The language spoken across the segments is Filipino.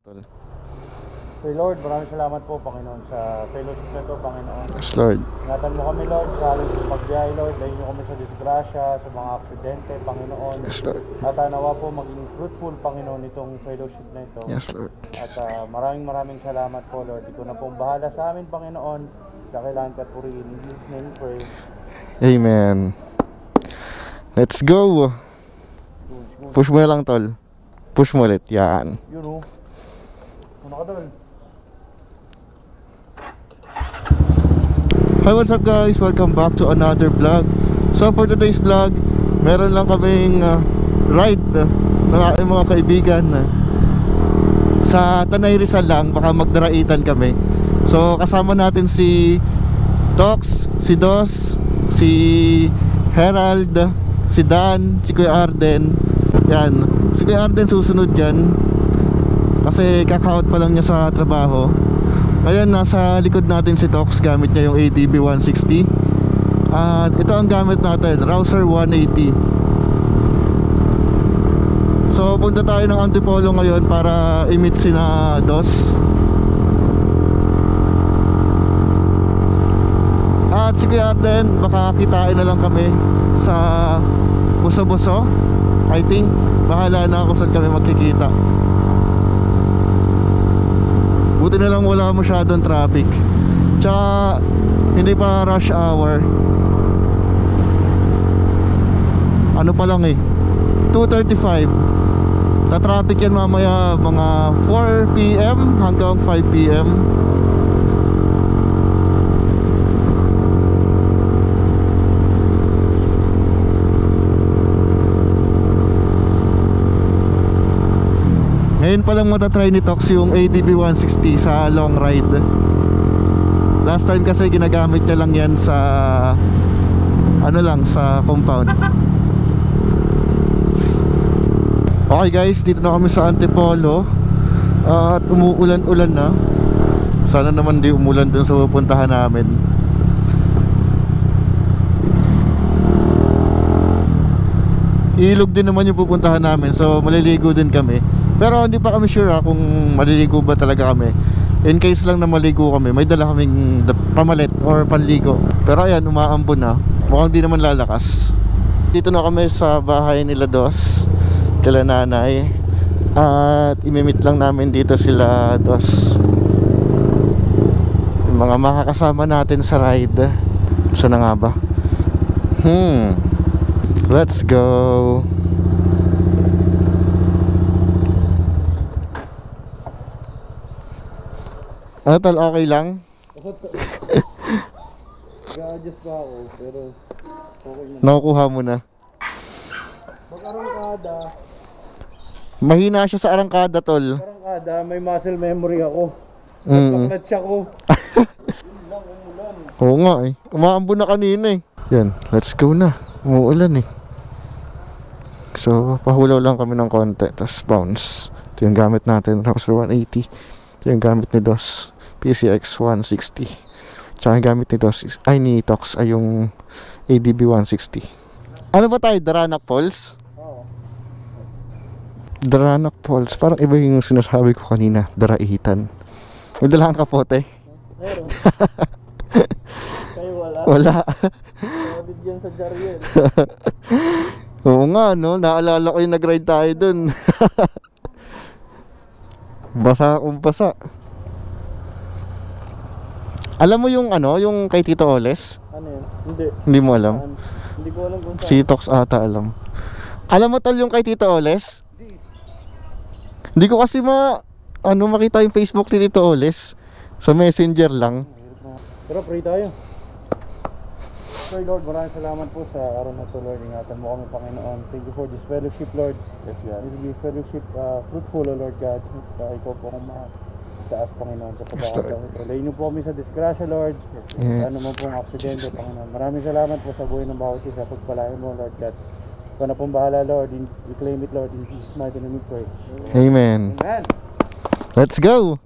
Tol. Sir Lord, maraming salamat po, Panginoon, sa fellowship na ito, Panginoon. Yes, Lord. Ingatan mo kami, Lord, sa aling pagbiyahe, Lord. Dahil nyo kami sa disgrasya, sa mga aksidente, Panginoon. Yes, Lord. At nawa po maging fruitful, Panginoon, itong fellowship na ito. Yes, Lord. At maraming salamat po, Lord. Ikaw na pong bahala sa amin, Panginoon. Dakilan ka purihin. In Jesus' name we pray. Amen. Let's go. Push mo na lang, Tol. Push mo ulit. Yan. Yun o. Muna ka doon. Hi, what's up guys? Welcome back to another vlog. So for today's vlog, meron lang kaming ride ng aking mga kaibigan sa Tanay Rizal lang, baka magdaraitan kami. So kasama natin si Tox, si Dos, si Herald, si Dan, si Kuya Arden. Yan, si Kuya Arden susunod dyan kasi kaka-out pa lang niya sa trabaho. Ayan, nasa likod natin si Tox, gamit niya yung ADB 160. At ito ang gamit natin, Rouser 180. So punta tayo ng Antipolo ngayon para i-meet sina Dos. At si Kuya Arden, baka kitain na lang kami sa Buso-Buso. I think, bahala na ako saan kami magkikita. Buti na lang wala masyadong traffic. Tsaka hindi pa rush hour. Ano pa lang eh, 2:35. Ta-traffic yan mamaya mga 4 PM hanggang 5 PM. Ngayon pa lang matatry ni Tox yung ADB 160 sa long ride. Last time kasi ginagamit niya lang yan sa ano lang, sa compound. Okay guys, dito na kami sa Antipolo. At umuulan-ulan na. Sana naman di umulan dun sa pupuntahan namin. Ilog din naman yung pupuntahan namin, so maliligo din kami. Pero hindi pa kami sure kung maliligo ba talaga kami. In case lang na maligo kami, may dala kaming pamalit or panligo. Pero ayan, umaambon na. Mukhang di naman lalakas. Dito na kami sa bahay nila Dos, kila nanay. At imimit lang namin dito sila Dos, yung mga makakasama natin sa ride. Saan na nga ba? Let's go. Ano Tol, okay lang? Ga-adjust pa ako, pero okay na. Nakukuha mo na. Mag-arangkada. Mahina siya sa arangkada, Tol. Arangkada, may muscle memory ako. Clutch ako. Yun lang, umulan. Oo nga eh. Umaambon na kanina eh. Yan, let's go na. Umuulan eh. So, pahulaw lang kami ng konti, tapos bounce. Ito yung gamit natin, Rouser 180. Ito yung gamit ni Dos, PCX 160. Tsaka yung gamit ni Dos, ay ni Tox ay yung ADB 160. Ano ba tayo? Daranac Falls? Oo. Daranac Falls. Parang iba yung sinasabi ko kanina, Daraitan. May dala kang kapote? Meron. Kayo wala? Wala. Solid yan sa Jariel. Oo nga no, naalala ko yung nag-ride tayo dun. Basa akong basa. Alam mo yung ano, yung kay Tito Oles? Ano yun? Hindi. Hindi mo alam? Hindi ko alam kung saan. Si Tox ata alam. Alam mo Tol yung kay Tito Oles? Hindi ko kasi makita yung Facebook ni Tito Oles. Sa Messenger lang. Pero pray tayo. Sir Lord, maraming salamat po sa araw na ito, Lord. Ingatan mo kami, Panginoon. Thank you for this fellowship, Lord. Yes, God. This will be fellowship fruitful, O Lord God. Ikaw po kung taas, Panginoon, sa pagkakataon. So, layin niyo po kami sa disgrasya, Lord. Yes. Ano mo pong aksidente, Panginoon. Maraming salamat po sa buhay ng bawat isa. Pagpalain mo, Lord God. Ikaw na pong bahala, Lord. We claim it, Lord. In Jesus' mighty name we pray. Amen. Amen. Let's go.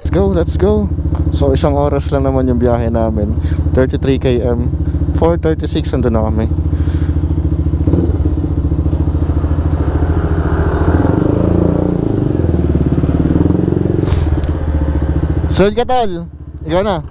Let's go. So isang oras lang naman yung biyahe namin, 33 km. 4:36 nandun na kami. Sunod ka, tol. Ikaw na.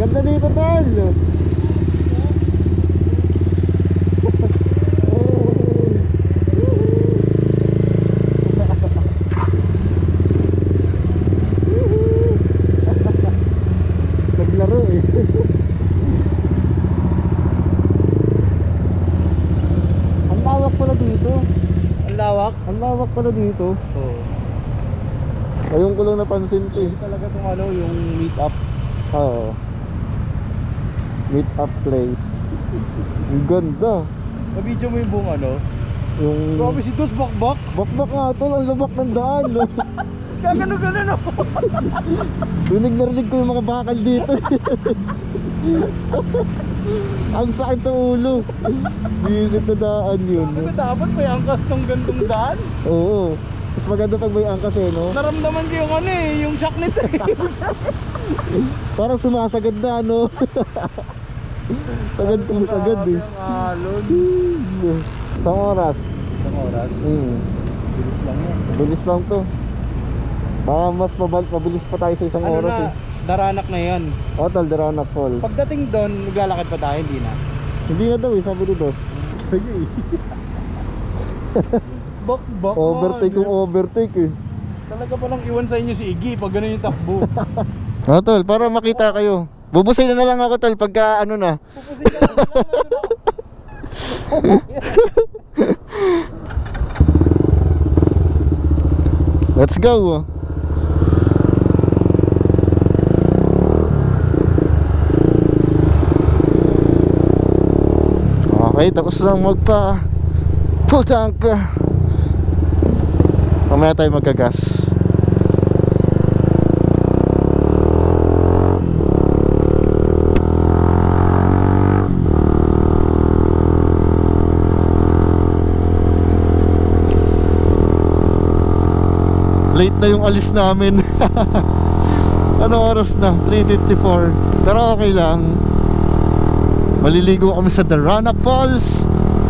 Ganda dito, tol. Naglaro eh. Ang lawak pala dito. Ang lawak. Ang lawak pala dito. Oo. Ayun ko lang napansin ko eh. Hindi talaga itong ano, yung meet up. Oo. Meet up place. Ang ganda. Na-video mo yung buong ano? Yung... Grabe si Dos bakbak. Bakbak nga tol, ang lubak ng daan. No? Gagano-ganon ako. Rinig na rinig ko yung mga bakal dito. Ang sakit sa ulo. Visit na daan yun. Ano ba dapat may angkas ng gandong daan? Oo. Mas maganda pag may angkas eh, no? Naramdaman ko yung ano eh, yung shock nito eh. Parang sumasagad na, no? Sagad kung sagad eh. Alon. Isang oras. Isang oras? Bilis lang yan. Bilis lang to. Baka mas mabilis pa tayo sa isang Ano oras na, eh. Daranak na yan. Hotel Daranak Falls. Pagdating doon, naglalakad pa tayo, hindi na. Hindi na daw eh, sabi ni Dos. Sige. Bak. Overtake kung overtake eh. Talaga palang iwan sa inyo si Iggy pag gano'n yung takbo. Tol, para makita kayo. Bubusay na lang ako tol pagka ano na. Pupusin ka. Let's go. Okay, tapos lang magpa full tank. Mamaya tayo magkagas. Late na yung alis namin. Ano oras na? 3:54. Pero okay lang. Maliligo kami sa Daranak Falls.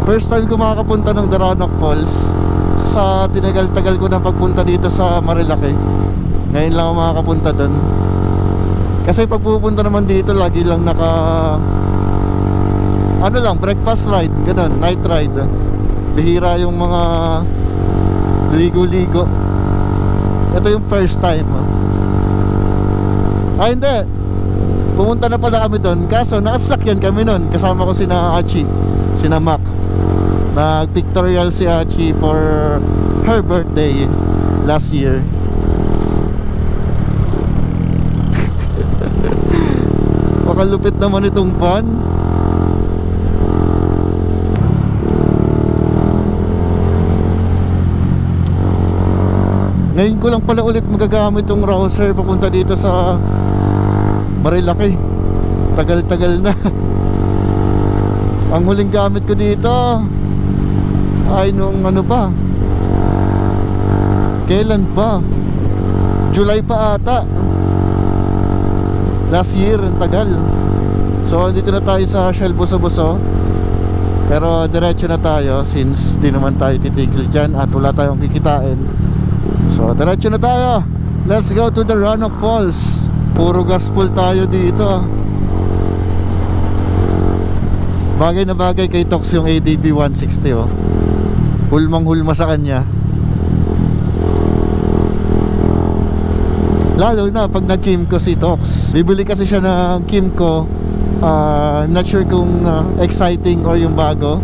First time ko makakapunta ng Daranak Falls. Sa tinagal-tagal ko na pagpunta dito sa Marilaki. Ngayon lang ako makakapunta doon. Kasi pag pupunta naman dito, lagi lang naka ano lang, breakfast ride, ganun, night ride. Bihira yung mga ligo-ligo. Ito yung first time. Hindi. Pumunta na pala kami doon. Kaso nakasakyan kami noon. Kasama ko sina Achi, sina Mac. Nag-pictorial si Achi for her birthday last year. Pakalupit naman itong van. Ngayon ko lang pala ulit magagamit yung Rouser papunta dito sa Marilaki. Tagal-tagal na. Ang huling gamit ko dito ay nung ano pa, kailan pa? July pa ata. Last year, ang tagal. So dito na tayo sa Shell Buso-Buso. Pero diretso na tayo since di naman tayo titigil dyan at wala tayong kikitain. So diretso na tayo. Let's go to the Roanoke Falls. Puro gospel tayo dito. Bagay na bagay kay Tox yung ADB 160 oh. Hulmang hulma sa kanya. Lalo na pag nag-Kimco si Tox. Bibili kasi siya ng Kimco. I'm not sure kung exciting or yung bago.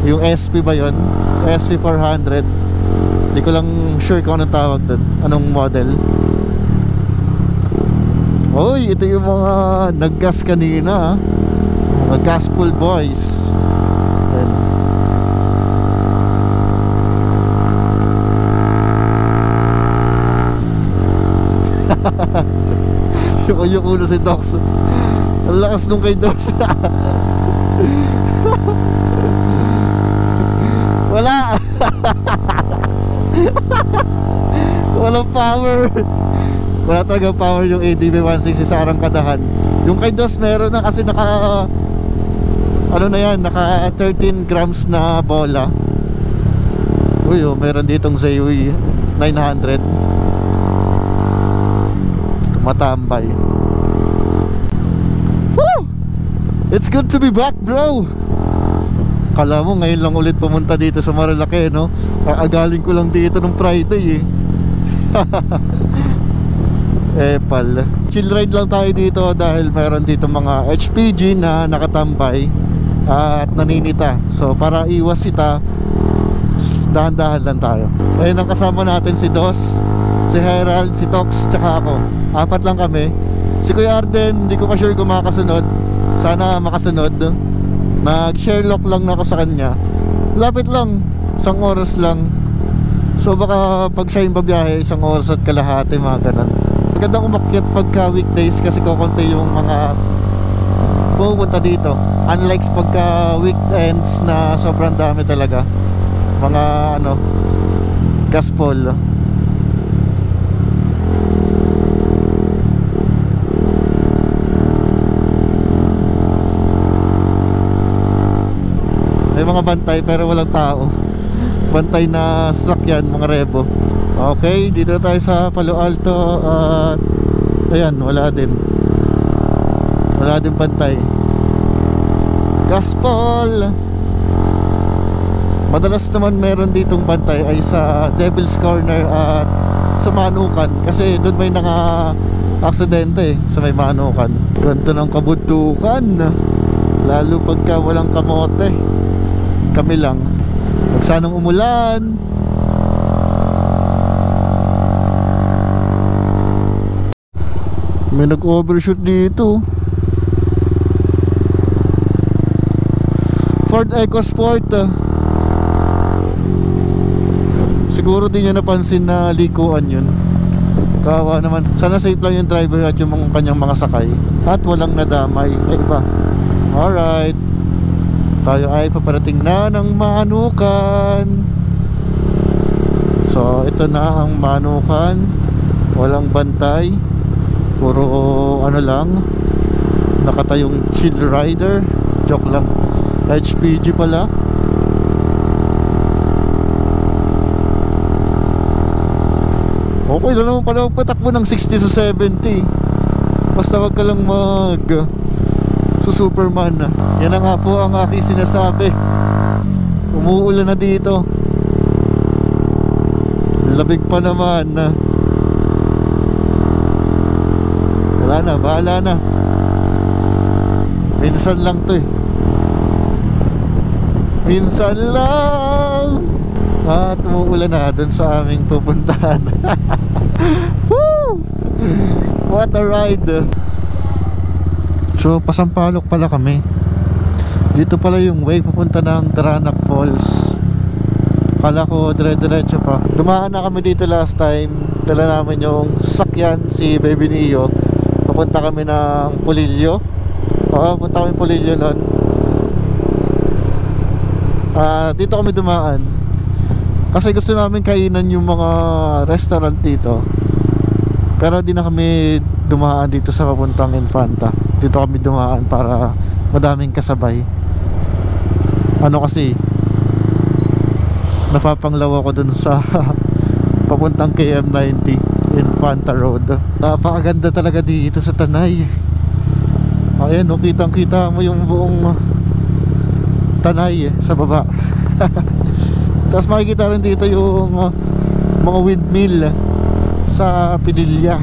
Yung SP ba yun? SP 400. Hindi ko lang sure kung anong tawag doon. Anong model. Oy, ito yung mga nag-gas kanina. Mga gospel boys. Ayan. yung ulo si Dox. Ang lakas nung kay Dox. Wala. Walang power. Wala talagang power yung ADB 160 sa arangkadahan. Yung kay Dos meron na kasi naka ano na yan, naka 13 grams na bola. Uy, oh, meron ditong Zayui 900 tumatambay. Woo! It's good to be back, bro. Kala mo ngayon lang ulit pumunta dito sa Marilake, no? Galing ko lang dito nung Friday eh. Pal. Chill ride lang tayo dito dahil meron dito mga HPG na nakatambay at naninita. So para iwas sita, dahan-dahan lang tayo. Ayun ang kasama natin, si Dos, si Herald, si Tox, tsaka ako. 4 lang kami. Si Kuya Arden, hindi ko pa sure kung makasunod. Sana makasunod. Nag-Sherlock lang na ako sa kanya. Lapit lang, 1 oras lang. So baka pag siya yung babiyahe, 1 oras at kalahati, mga ganun. Magandang umakyat pagka weekdays kasi kukunti yung mga pupunta dito. Unlike pagka weekends na sobrang dami talaga. Mga ano, gospel. May mga bantay pero walang tao. Bantay na sasakyan, mga rebo. Okay, dito tayo sa Palo Alto at ayan, wala din bantay. Gospel. Madalas naman meron ditong bantay ay sa Devil's Corner at sa Manukan kasi doon may aksidente sa may Manukan. Ganda ng kabundukan, lalo pagka walang kamote. Kami lang. Magsanang umulan. May nag-overshoot dito. Ford EcoSport. Siguro din niya napansin na likuan yun. Kawa naman. Sana safe lang yung driver at yung kanyang mga sakay. At walang nadamay. Iba. Alright. Tayo ay paparating na ng Manukan. So ito na ang Manukan. Walang bantay. Puro ano lang, nakatayong chill rider. Joke lang. HPG pala. Okay lang naman pala magpatakbo ng 60 to 70. Basta wag ka lang Superman. Yan na nga po ang aking sinasabi. Umuulan na dito. Labig pa naman. Wala na, bahala na. Minsan lang to eh. Minsan lang. At umuulan na dun sa aming pupuntahan. Woo! What a ride. So Pasampalok pala kami. Dito pala yung way papunta ng Taranac Falls. Kala ko dire-diretso pa. Dumaan na kami dito last time. Dala namin yung sasakyan, si Baby Neo. Papunta kami ng Polillo. Punta kami Polillo nun. Dito kami dumaan kasi gusto namin kainan yung mga restaurant dito. Pero di na kami dumaan dito sa papuntang Infanta. Dito kami dumaan para madaming kasabay. Ano kasi napapanglaw ako dun sa papuntang KM90. Infanta Road. Napakaganda talaga dito sa Tanay. Ayan, no, kitang kita mo yung buong Tanay sa baba. Tapos makikita rin dito yung mga windmill sa Pinilya.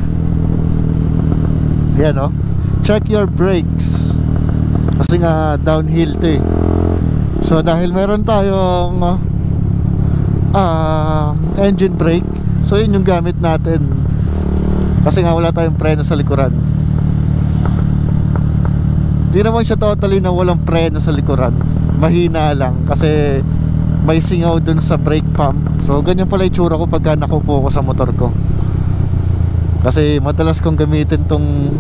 Ayan, no, check your brakes kasi nga downhill to eh. So dahil meron tayong engine brake, so yun yung gamit natin kasi nga wala tayong preno sa likuran. Di naman siya totally na walang preno sa likuran, mahina lang kasi may singaw dun sa brake pump. So ganyan pala yung tsura ko pagka nakupo ko sa motor ko, kasi madalas kong gamitin tong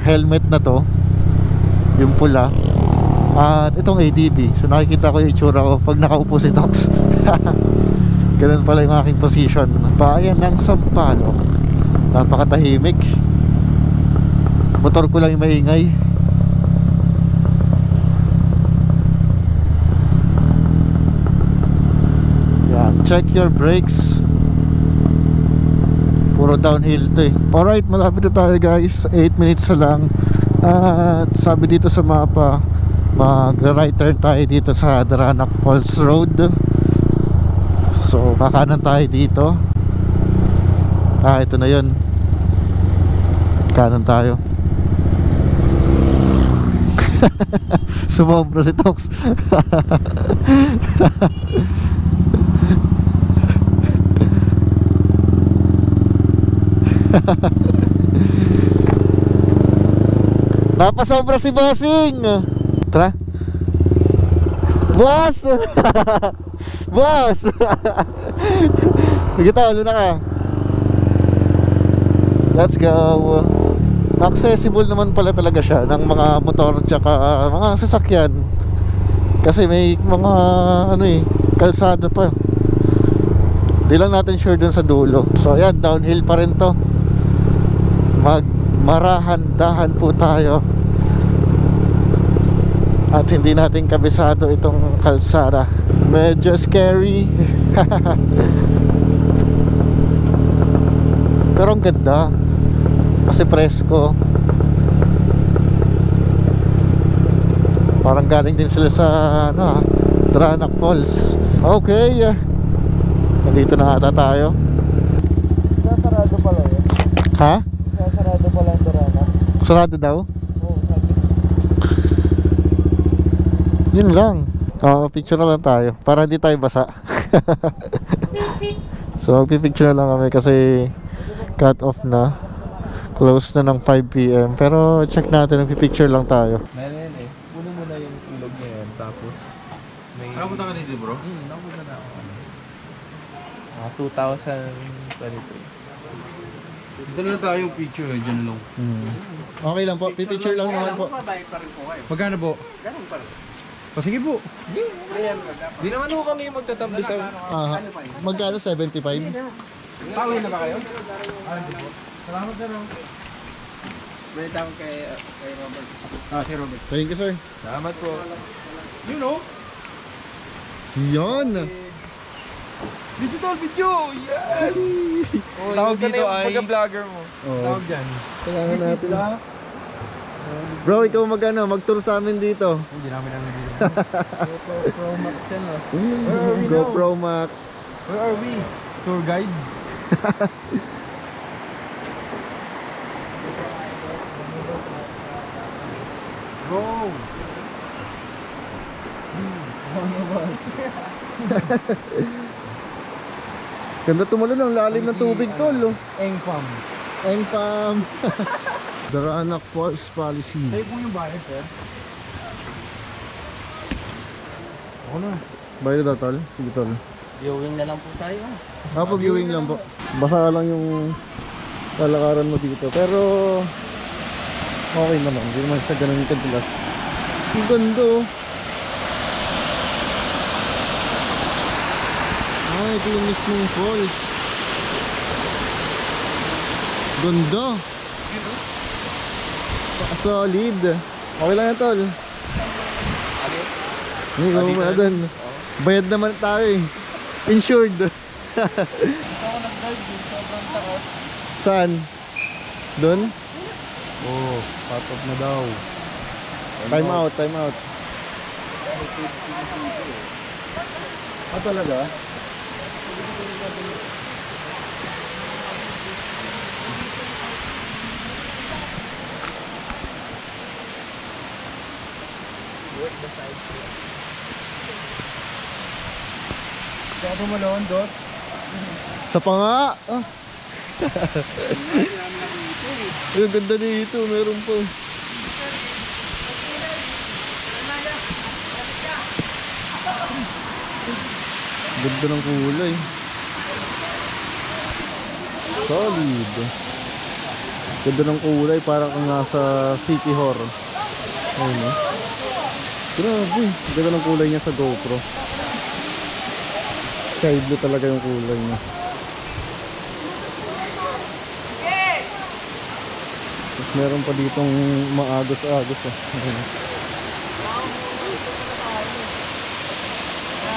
helmet na to, yung pula at itong ADB. So nakikita ko yung itsura ko pag nakaupo si Tox. Ganun pala yung aking position. Bayan ng Sampaloc, napakatahimik, motor ko lang yung maingay. Yan, check your brakes. Puro downhill to eh. Alright, malapit na tayo guys, 8 minutes na lang. At sabi dito sa mapa, mag-right turn tayo dito sa Daranac Falls Road. So kakanan tayo dito. Ito na yun, kanan tayo. Sumobra si Tox. Napasobra si Bossing. Tara. Boss. Boss. Sige tayo, luna ka. Let's go. Accessible naman pala talaga siya ng mga motor tsaka mga sasakyan, kasi may mga kalsada pa. Di lang natin sure dun sa dulo. So ayan, downhill pa rin to. Marahan-dahan po tayo at hindi natin kabisado itong kalsada. Medyo scary. Pero ang ganda kasi presko. Parang galing din sila sa Daranac Falls. Okay, nandito na ata tayo. Sarado pala yun. Ha? Sarado pala ang Daranac. Sarado daw? Oo, sabi. Yun lang. Picture na lang tayo para hindi tayo basa. So magpipicture na lang kami kasi cut off na. Close na ng 5 PM. Pero check natin, magpipicture lang tayo. Meron yan eh. Puno mo na yung ilog niya yan. Tapos may... Nakapunta ka dito bro? Nakapunta na ako. 2023. Dito na tayo yung picture eh, dyan lang. Okay lang po, pipicture lang naman po. Magkano po? Ganun pa rin. O sige po. Di naman ako kami magtatambi sa... Magkano? 75? Pauwi na ba kayo? Salamat sir. May tawag kay Robert. Si Robert. Thank you, sir. Salamat po. You know? Yan! Digital video! Yes! Tawag Saan na dito yung ay... pagka-vlogger mo? Tawag dyan. Kailangan natin. Bro, ikaw mag-tour sa amin dito. Hindi namin dito. Pro Max yan oh. GoPro Max. Where are we? Tour guide? Go! Ganda tumulo ng lalim ng tubig, tol. Engpam. Engpam. Daranac Falls Policy. Sa'yo po yung bayad sir? Ako na. Bayad daw, tol? Sige, tol. Viewing na lang po tayo. Viewing lang po. Basa lang yung lalakaran mo dito. Pero okay naman. Hindi naman sa ganun kadulas. Ang ganda oh. Ito yung mismong falls. Ganda. Solid. Okay lang yan, tol. Hindi ko doon. Bayad naman tayo eh. Insured. Ako nag-dive din, sobrang taas. Saan? Doon? Oh, part of na daw. Time out, time out. Ah, talaga? Kaya pumalawon, Dot. Sa panga! Ah. Ang ganda dito, meron pa. Ganda ng kulay. Solid. Ganda ng kulay, parang kang nasa City Horror. Ayun eh. Grabe, ganda ng kulay niya sa GoPro. Sky blue talaga yung kulay niya. Tapos meron pa ditong maagos-agos eh. Ayun.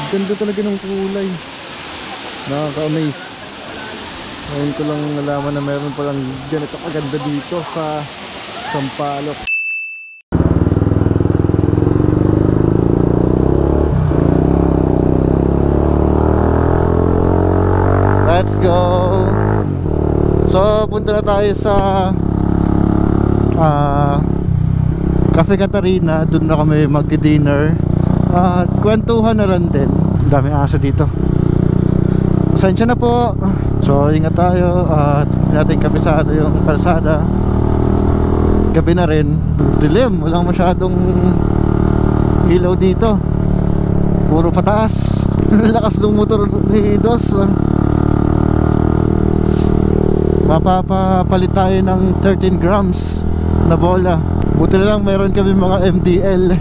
Ganda talaga ng kulay. Nakaka-amaze. Ngayon ko lang nalaman na meron palang ganito kaganda dito sa Sampaloc. Let's go! So, punta na tayo sa Cafe Catarina. Doon na kami magdi-dinner. At kwentuhan na lang din. Ang daming aso dito. Pasensya na po. So ingat tayo. At hindi natin kabisado yung kalsada. Gabi na rin. Dilim. Walang masyadong ilaw dito. Puro pataas. Lakas ng motor ni Dos. Mapapapalit tayo ng 13 grams na bola. Buti na lang meron kami mga MDL.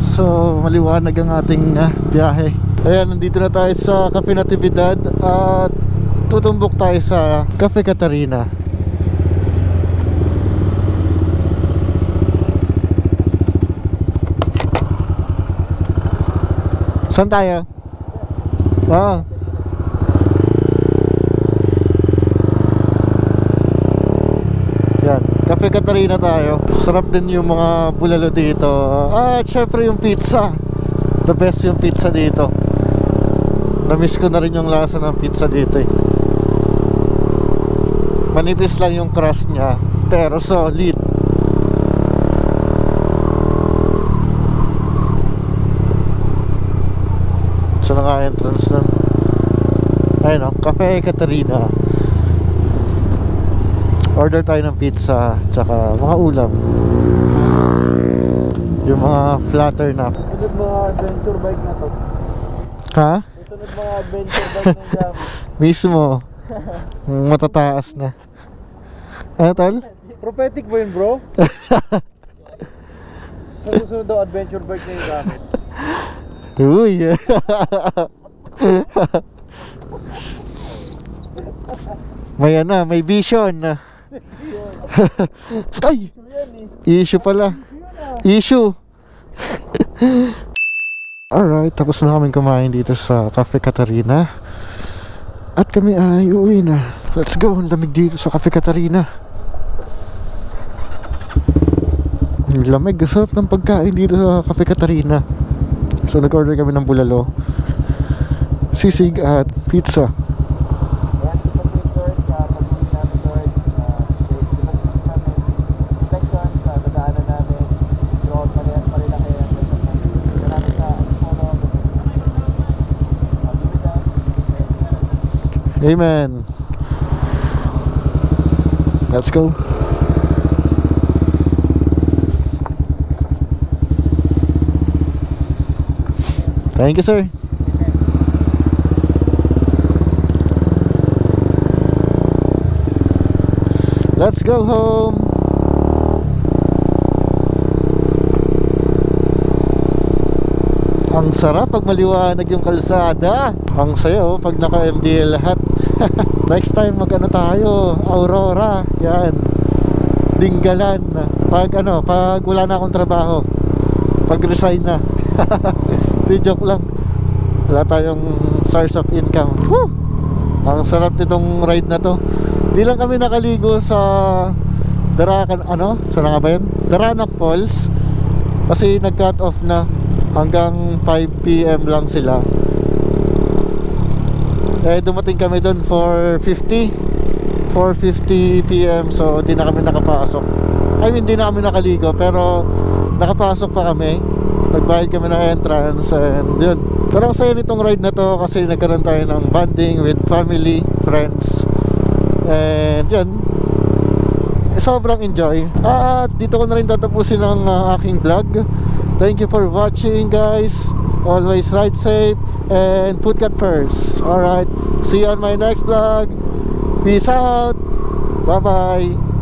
So maliwanag ang ating biyahe. Ayan, nandito na tayo sa Cafe Natividad at tutumbok tayo sa Cafe Catarina. Saan tayo? Yan, Cafe Catarina tayo. Sarap din yung mga bulalo dito. At syempre yung pizza. The best yung pizza dito. Na-miss ko na rin yung lasa ng pizza dito eh. Manipis lang yung crust niya, pero solid. So na nga entrance nun. Ayun o, Cafe Catarina. Order tayo ng pizza tsaka mga ulam. Yung mga flatter na. Sunod mga adventure bike na to. Ha? Sunod mga adventure bike na jam. Mismo. Matataas na. Ano tol? Prophetic ba yun, bro? Sa susunod daw adventure bike na yung gamit. Uy. May ano, may vision. Ay! Issue pala. Issue. Alright, tapos na kami kumain dito sa Cafe Catarina. At kami ay uuwi na. Let's go, ang lamig dito sa Cafe Catarina. Ang lamig, sarap ng pagkain dito sa Cafe Catarina. So nag-order kami ng bulalo, sisig at pizza. Amen. Let's go. Thank you, sir. Let's go home. Ang sarap pag maliwanag yung kalsada. Ang sayo pag naka-MDL lahat. Next time magano tayo, Aurora. Yan. Dinggalan. Pag wala na akong trabaho. Pag resign na. Di joke lang. Wala tayong source of income. Woo! Ang sarap nitong ride na to. Di lang kami nakaligo sa saan nga ba yun? Daranac Falls. Kasi nag-cut off na. Hanggang 5 PM lang sila. Eh dumating kami doon for 4:50 PM. So hindi na kami nakapasok. I mean hindi na kami nakaligo, pero nakapasok pa kami. Nagbayad kami ng entrance and yun. Pero ang saya nitong ride na to kasi nagkaroon tayo ng bonding with family, friends. And yun, sobrang enjoy. At dito ko na rin tatapusin ang aking vlog. Thank you for watching, guys. Always ride safe and put God first. Alright, see you on my next vlog. Peace out. Bye bye.